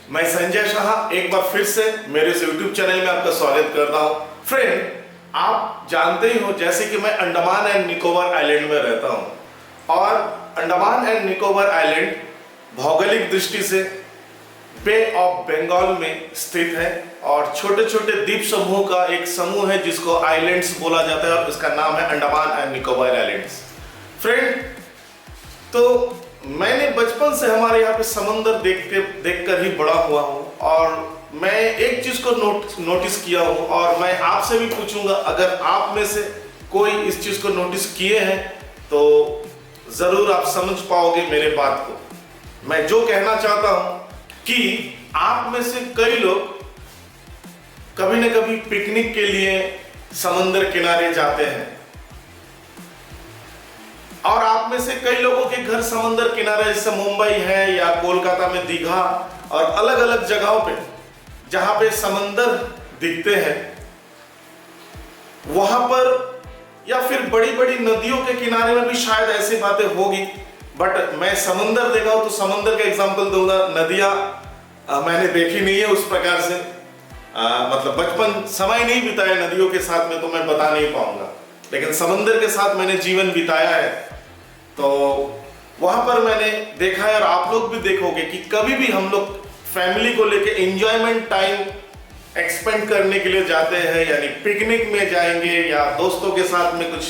मैं संजय शाह एक बार फिर से मेरे इस YouTube चैनल में आपका स्वागत करता हूं। फ्रेंड, आप जानते ही हो जैसे कि मैं अंडमान एंड निकोबार आइलैंड में रहता हूं और अंडमान एंड निकोबार आइलैंड भौगोलिक दृष्टि से बे ऑफ बंगाल में स्थित है और छोटे छोटे द्वीप समूह का एक समूह है जिसको आइलैंड्स बोला जाता है और इसका नाम है Andaman and Nicobar islands. Friend, तो मैंने बचपन से हमारे यहाँ पे समंदर देखकर ही बड़ा हुआ हूँ और मैं एक चीज को नोटिस किया हूँ और मैं आपसे भी पूछूंगा, अगर आप में से कोई इस चीज को नोटिस किए हैं तो जरूर आप समझ पाओगे मेरे बात को। मैं जो कहना चाहता हूँ कि आप में से कई लोग कभी न कभी पिकनिक के लिए समंदर किनारे जाते हैं और आप में से कई लोगों के घर समंदर किनारे जैसे मुंबई है या कोलकाता में दीघा और अलग अलग जगहों पे जहां पे समंदर दिखते हैं वहां पर या फिर बड़ी बड़ी नदियों के किनारे में भी शायद ऐसी बातें होगी, बट मैं समंदर देखा हूं तो समंदर का एग्जांपल दूंगा। नदियां मैंने देखी नहीं है उस प्रकार से, मतलब बचपन समय नहीं बिताया नदियों के साथ में तो मैं बता नहीं पाऊंगा, लेकिन समंदर के साथ मैंने जीवन बिताया है तो वहां पर मैंने देखा है और आप लोग भी देखोगे कि कभी भी हम लोग फैमिली को लेके एंजॉयमेंट टाइम एक्सपेंड करने के लिए जाते हैं, यानी पिकनिक में जाएंगे या दोस्तों के साथ में कुछ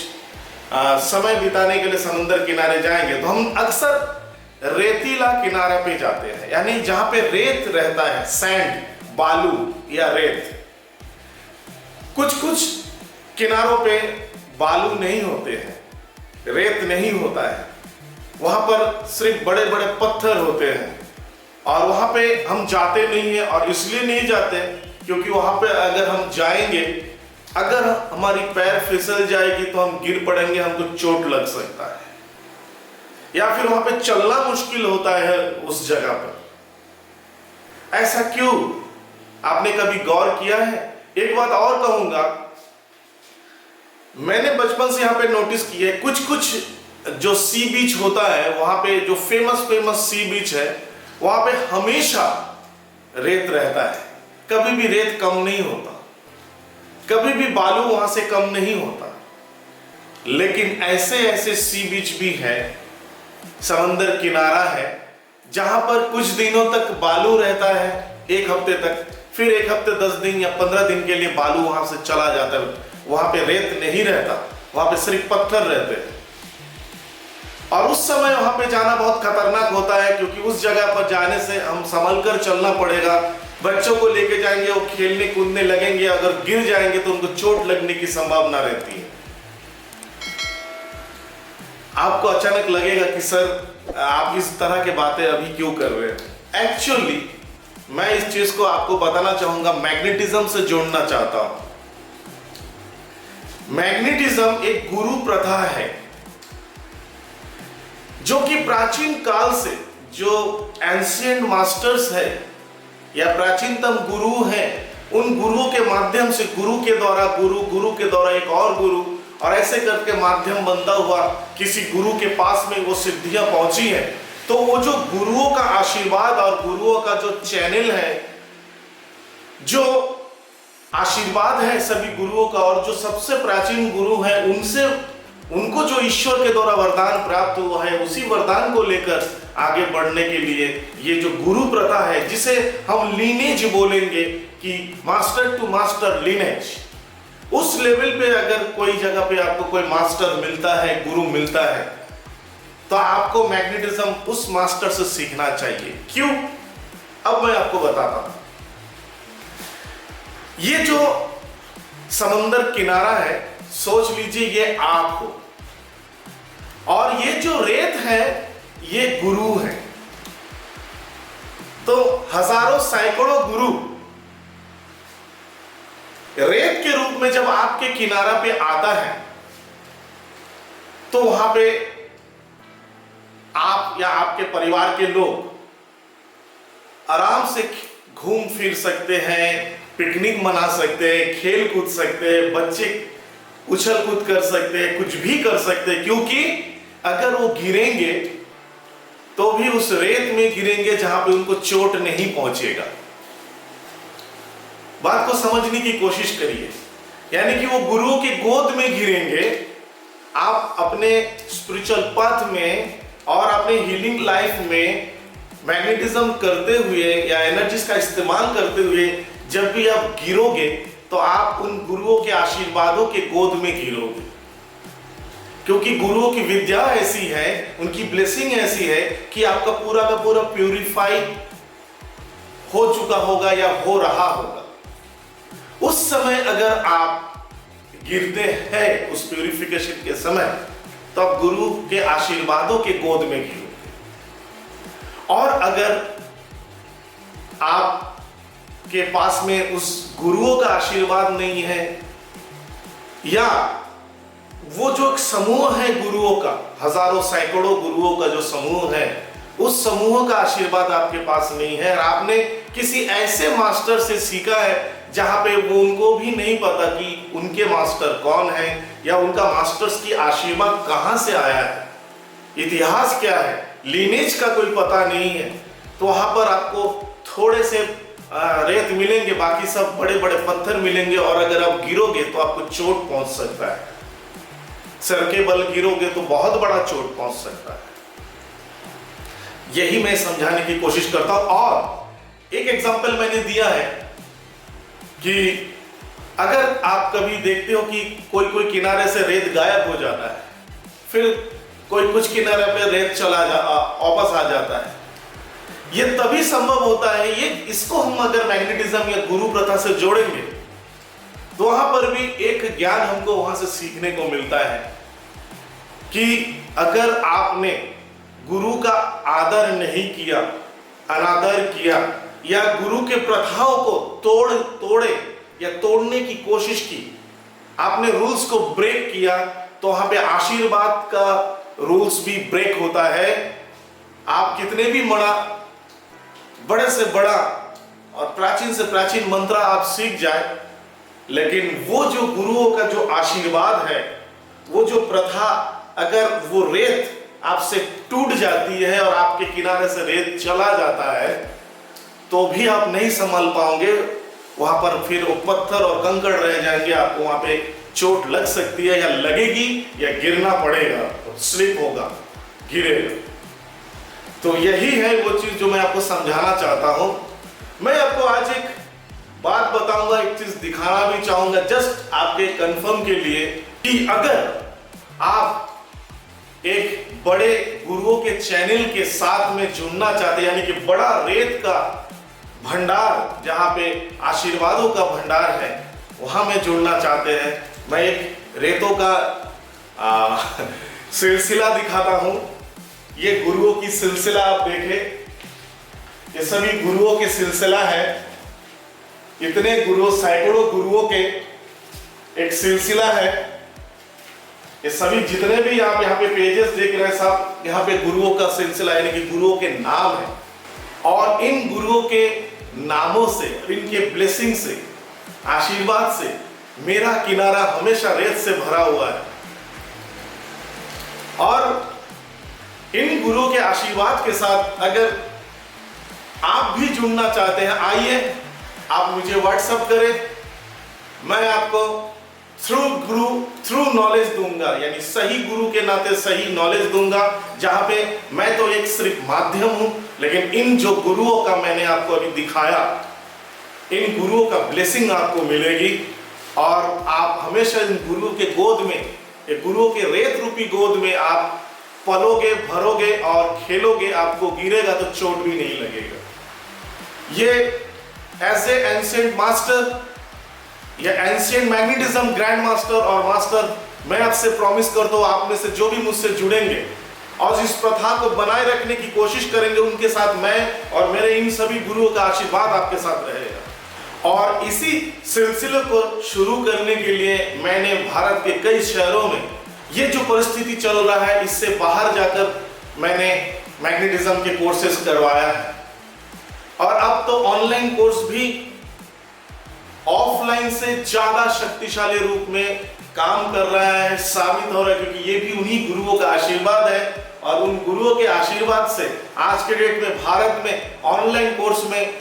समय बिताने के लिए समुद्र किनारे जाएंगे तो हम अक्सर रेतीला किनारे पे जाते हैं, यानी जहां पे रेत रहता है, सैंड, बालू या रेत। कुछ कुछ किनारों पे बालू नहीं होते हैं, रेत नहीं होता है, वहां पर सिर्फ बड़े बड़े पत्थर होते हैं और वहां पे हम जाते नहीं है। और इसलिए नहीं जाते क्योंकि वहां पे अगर हम जाएंगे, अगर हमारी पैर फिसल जाएगी तो हम गिर पड़ेंगे, हमको चोट लग सकता है या फिर वहां पे चलना मुश्किल होता है उस जगह पर। ऐसा क्यों, आपने कभी गौर किया है? एक बात और कहूंगा, मैंने बचपन से यहाँ पे नोटिस किया है कुछ कुछ जो सी बीच होता है वहां पे, जो फेमस सी बीच है वहां पे हमेशा रेत रहता है, कभी भी रेत कम नहीं होता, कभी भी बालू वहां से कम नहीं होता। लेकिन ऐसे ऐसे सी बीच भी है, समंदर किनारा है जहां पर कुछ दिनों तक बालू रहता है, एक हफ्ते तक, फिर एक हफ्ते 10 दिन या 15 दिन के लिए बालू वहां से चला जाता है, वहां पे रेत नहीं रहता, वहां पे सिर्फ पत्थर रहते हैं। और उस समय वहां पे जाना बहुत खतरनाक होता है क्योंकि उस जगह पर जाने से हम संभल कर चलना पड़ेगा। बच्चों को लेके जाएंगे, वो खेलने कूदने लगेंगे, अगर गिर जाएंगे तो उनको चोट लगने की संभावना रहती है। आपको अचानक लगेगा कि सर आप इस तरह की बातें अभी क्यों कर रहे हैं। एक्चुअली मैं इस चीज को आपको बताना चाहूंगा, मैग्नेटिज्म से जोड़ना चाहता हूं। मैग्नेटिज्म एक गुरु प्रथा है जो कि प्राचीन काल से जो एंशिएंट मास्टर्स है या प्राचीनतम गुरु हैं, उन गुरुओं के माध्यम से, गुरु के द्वारा एक और गुरु, और ऐसे करके माध्यम बनता हुआ किसी गुरु के पास में वो सिद्धियां पहुंची हैं। तो वो जो गुरुओं का आशीर्वाद और गुरुओं का जो चैनल है, जो आशीर्वाद है सभी गुरुओं का, और जो सबसे प्राचीन गुरु है उनसे, उनको जो ईश्वर के द्वारा वरदान प्राप्त हुआ है, उसी वरदान को लेकर आगे बढ़ने के लिए ये जो गुरु प्रथा है, जिसे हम लीनेज बोलेंगे कि मास्टर टू मास्टर लीनेज, उस लेवल पे अगर कोई जगह पे आपको कोई मास्टर मिलता है, गुरु मिलता है, तो आपको मैग्नेटिज्म उस मास्टर से सीखना चाहिए। क्यों? अब मैं आपको बताता हूं। ये जो समंदर किनारा है, सोच लीजिए ये आप हो और ये जो रेत है ये गुरु है। तो हजारों सैकड़ों गुरु रेत के रूप में जब आपके किनारा पे आता है तो वहां पे आप या आपके परिवार के लोग आराम से घूम फिर सकते हैं, पिकनिक मना सकते हैं, खेल कूद सकते हैं, बच्चे उछल कूद कर सकते हैं, कुछ भी कर सकते हैं, क्योंकि अगर वो गिरेंगे तो भी उस रेत में गिरेंगे जहां पे उनको चोट नहीं पहुंचेगा। बात को समझने की कोशिश करिए, यानी कि वो गुरुओं की गोद में गिरेंगे। आप अपने स्पिरिचुअल पथ में और अपने हीलिंग लाइफ में मैग्नेटिज्म करते हुए या एनर्जीज का इस्तेमाल करते हुए जब भी आप गिरोगे तो आप उन गुरुओं के आशीर्वादों के गोद में गिरोगे, क्योंकि गुरुओं की विद्या ऐसी है, उनकी ब्लेसिंग ऐसी है कि आपका पूरा का पूरा प्यूरिफाई हो चुका होगा या हो रहा होगा। उस समय अगर आप गिरते हैं उस प्यूरिफिकेशन के समय, तो आप गुरु के आशीर्वादों के गोद में गिरोगे। और अगर आप के पास में उस गुरुओं का आशीर्वाद नहीं है, या वो जो एक समूह है गुरुओं का, हजारों सैकड़ों गुरुओं का जो समूह है, उस समूह का आशीर्वाद आपके पास नहीं है और आपने किसी ऐसे मास्टर से सीखा है जहां पे वो उनको भी नहीं पता कि उनके मास्टर कौन है या उनका मास्टर्स की आशीर्वाद कहां से आया है, इतिहास क्या है, लीनेज का कोई पता नहीं है, तो वहां पर आपको थोड़े से रेत मिलेंगे, बाकी सब बड़े बड़े पत्थर मिलेंगे और अगर आप गिरोगे तो आपको चोट पहुंच सकता है। सर के बल गिरोगे तो बहुत बड़ा चोट पहुंच सकता है। यही मैं समझाने की कोशिश करता हूं। और एक एग्जांपल मैंने दिया है कि अगर आप कभी देखते हो कि कोई किनारे से रेत गायब हो जाता है, फिर कोई कुछ किनारे पे रेत वापस आ जाता है, ये तभी संभव होता है। ये इसको हम अगर मैग्नेटिज्म या गुरु प्रथा से जोड़ेंगे तो वहां पर भी एक ज्ञान हमको वहां से सीखने को मिलता है कि अगर आपने गुरु का आदर नहीं किया, अनादर किया, या गुरु के प्रथाओं को तोड़े या तोड़ने की कोशिश की, आपने रूल्स को ब्रेक किया, तो वहां पे आशीर्वाद का रूल्स भी ब्रेक होता है। आप कितने भी बड़े से बड़ा और प्राचीन से प्राचीन मंत्र आप सीख जाए, लेकिन वो जो गुरुओं का जो आशीर्वाद है, वो जो प्रथा, अगर वो रेत आपसे टूट जाती है और आपके किनारे से रेत चला जाता है, तो भी आप नहीं संभाल पाओगे। वहां पर फिर वो पत्थर और कंकड़ रह जाएंगे, आपको वहां पे चोट लग सकती है या लगेगी या गिरना पड़ेगा, स्लिप होगा, गिरेगा। तो यही है वो चीज जो मैं आपको समझाना चाहता हूं। मैं आपको आज एक बात बताऊंगा, एक चीज दिखाना भी चाहूंगा जस्ट आपके कंफर्म के लिए कि अगर आप एक बड़े गुरुओं के चैनल के साथ में जुड़ना चाहते हैं, यानी कि बड़ा रेत का भंडार जहां पे आशीर्वादों का भंडार है, वहां में जुड़ना चाहते हैं, मैं एक रेतों का सिलसिला दिखाता हूं। ये गुरुओं की सिलसिला आप देखें, ये सभी गुरुओं के सिलसिला है। इतने गुरुओं, सैकड़ों गुरुओं के एक सिलसिला है। ये सभी जितने भी आप यहाँ पे पेजेस देख रहे हैं, सब यहाँ पे गुरुओं का सिलसिला, यानी कि गुरुओं के नाम है। और इन गुरुओं के नामों से, इनके ब्लेसिंग से, आशीर्वाद से मेरा किनारा हमेशा रेत से भरा हुआ है। और इन गुरुओं के आशीर्वाद के साथ अगर आप भी जुड़ना चाहते हैं, आइए आप मुझे व्हाट्सएप करें, मैं आपको थ्रू नॉलेज दूंगा, यानी सही गुरु के नाते सही नॉलेज दूंगा, जहां पे मैं तो एक सिर्फ माध्यम हूं, लेकिन इन जो गुरुओं का मैंने आपको अभी दिखाया, इन गुरुओं का ब्लेसिंग आपको मिलेगी और आप हमेशा इन गुरुओं के गोद में, एक गुरुओं के रेत रूपी गोद में आप पलोगे, भरोगे और खेलोगे, आपको गिरेगा तो चोट भी नहीं लगेगा। ये एज ए एंशिएंट मास्टर या एंशिएंट मैग्नेटिज्म ग्रैंड मास्टर और मास्टर, मैं आपसे प्रॉमिस करता हूं, आप में से जो भी मुझसे जुड़ेंगे और इस प्रथा को बनाए रखने की कोशिश करेंगे, उनके साथ मैं और मेरे इन सभी गुरुओं का आशीर्वाद आपके साथ रहेगा। और इसी सिलसिले को शुरू करने के लिए मैंने भारत के कई शहरों में ये जो परिस्थिति चल रहा है, इससे बाहर जाकर मैंने मैग्नेटिज्म के कोर्सेज करवाया है। और अब तो ऑनलाइन कोर्स भी ऑफलाइन से ज्यादा शक्तिशाली रूप में काम कर रहा है, साबित हो रहा है, क्योंकि ये भी उन्हीं गुरुओं का आशीर्वाद है और उन गुरुओं के आशीर्वाद से आज के डेट में भारत में ऑनलाइन कोर्स में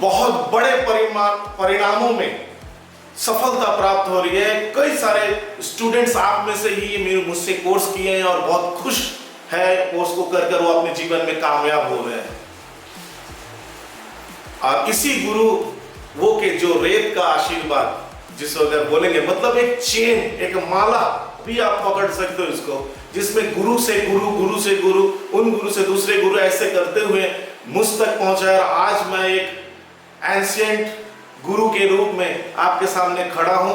बहुत बड़े परिणामों में सफलता प्राप्त हो रही है। कई सारे स्टूडेंट्स आप में से ही मुझसे कोर्स किए हैं और बहुत खुश है कोर्स को कर वो अपने जीवन में कामयाब हो रहे हैं। और इसी गुरु वो के जो रेत का आशीर्वाद जिसको अगर बोलेंगे मतलब एक चेन, एक माला भी आप पकड़ सकते हो इसको, जिसमें गुरु से गुरु, गुरु से गुरु, उन गुरु से दूसरे गुरु ऐसे करते हुए मुझ तक पहुंचा। और आज मैं एक एंशिएंट गुरु के रूप में आपके सामने खड़ा हूं।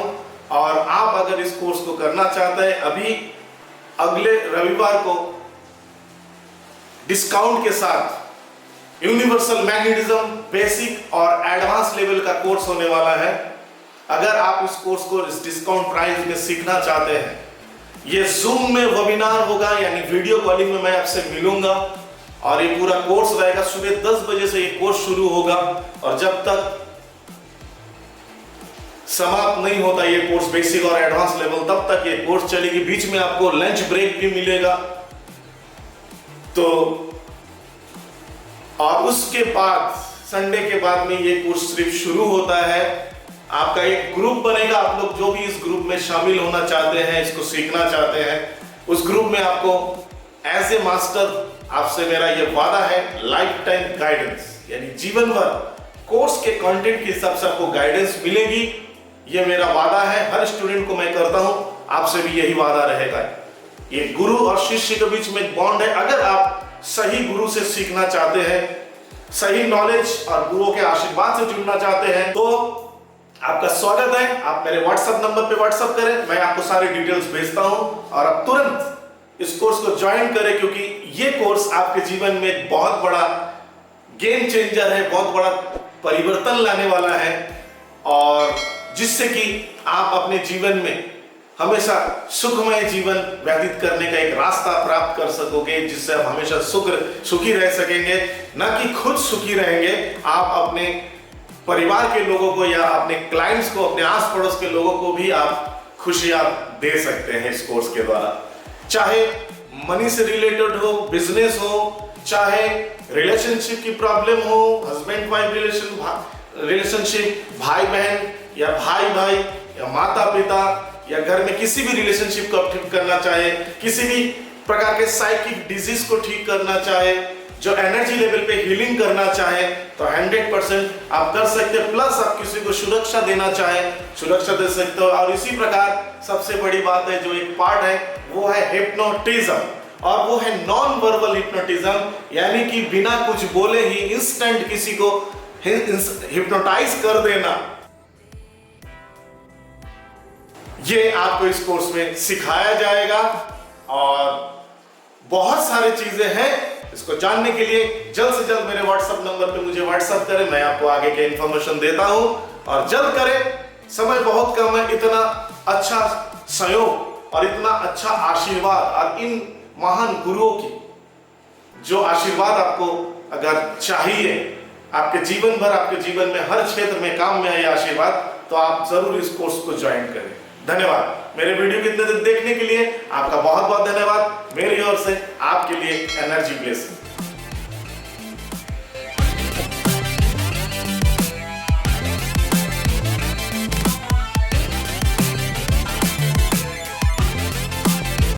और आप अगर इस कोर्स को करना चाहते हैं, अभी अगले रविवार को डिस्काउंट के साथ यूनिवर्सल मैग्नेटिज्म बेसिक और एडवांस लेवल का कोर्स होने वाला है। अगर आप इस कोर्स को इस डिस्काउंट प्राइस में सीखना चाहते हैं, ये जूम में वेबिनार होगा, यानी वीडियो कॉलिंग में मैं आपसे मिलूंगा और ये पूरा कोर्स रहेगा। सुबह 10 बजे से ये कोर्स शुरू होगा और जब तक समाप्त नहीं होता ये कोर्स बेसिक और एडवांस लेवल, तब तक ये कोर्स चलेगी। बीच में आपको लंच ब्रेक भी मिलेगा। तो और उसके बाद संडे के बाद में ये कोर्स सिर्फ शुरू होता है। आपका एक ग्रुप बनेगा, आप लोग जो भी इस ग्रुप में शामिल होना चाहते हैं, इसको सीखना चाहते हैं, उस ग्रुप में आपको एज ए मास्टर आपसे मेरा ये वादा है, लाइफ टाइम गाइडेंस, यानी जीवन भर कोर्स के कंटेंट के हिसाब से आपको गाइडेंस मिलेगी। ये मेरा वादा है, हर स्टूडेंट को मैं करता हूं, आपसे भी यही वादा रहेगा। ये गुरु और शिष्य के बीच में एक बॉन्ड है। अगर आप सही गुरु से सीखना चाहते हैं, सही नॉलेज और गुरुओं के आशीर्वाद से जुड़ना चाहते हैं, तो आपका स्वागत है। आप मेरे व्हाट्सएप नंबर पे व्हाट्सएप करें, मैं आपको सारी डिटेल्स भेजता हूं और आप तुरंत इस कोर्स को ज्वाइन करें, क्योंकि ये कोर्स आपके जीवन में एक बहुत बड़ा गेम चेंजर है, बहुत बड़ा परिवर्तन लाने वाला है, और जिससे कि आप अपने जीवन में हमेशा सुखमय जीवन व्यतीत करने का एक रास्ता प्राप्त कर सकोगे, जिससे आप हमेशा सुखी रह सकेंगे। न कि खुद सुखी रहेंगे, आप अपने परिवार के लोगों को या अपने क्लाइंट्स को, अपने आस पड़ोस के लोगों को भी आप खुशियां दे सकते हैं इस कोर्स के द्वारा। चाहे मनी से रिलेटेड हो, बिजनेस हो, चाहे रिलेशनशिप की प्रॉब्लम हो, हस्बैंड वाइफ रिलेशनशिप, भाई बहन या भाई भाई या माता पिता, या घर में किसी भी रिलेशनशिप को ठीक करना चाहे, किसी भी प्रकार के साइकिक डिजीज को ठीक करना चाहे, जो एनर्जी लेवल पे हीलिंग करना चाहे, तो 100% आप कर सकते हैं। प्लस आप किसी को सुरक्षा देना चाहे, सुरक्षा दे सकते हो। और इसी प्रकार सबसे बड़ी बात है, जो एक पार्ट है वो है हिप्नोटिज्म, और वो है नॉन वर्बल हिप्नोटिज्म, यानी कि बिना कुछ बोले ही इंस्टेंट किसी को हिप्नोटाइज कर देना। ये आपको इस कोर्स में सिखाया जाएगा और बहुत सारी चीजें हैं। इसको जानने के लिए जल्द से जल्द मेरे व्हाट्सएप नंबर पे मुझे व्हाट्सएप करें, मैं आपको आगे के इंफॉर्मेशन देता हूं। और जल्द करें, समय बहुत कम है। इतना अच्छा सहयोग और इतना अच्छा आशीर्वाद और इन महान गुरुओं की जो आशीर्वाद आपको अगर चाहिए आपके जीवन भर, आपके जीवन में हर क्षेत्र में काम में आए आशीर्वाद, तो आप जरूर इस कोर्स को ज्वाइन करें। धन्यवाद। मेरे वीडियो को इतने देर देखने के लिए आपका बहुत बहुत धन्यवाद। मेरी ओर से आपके लिए एनर्जी ब्लेसिंग।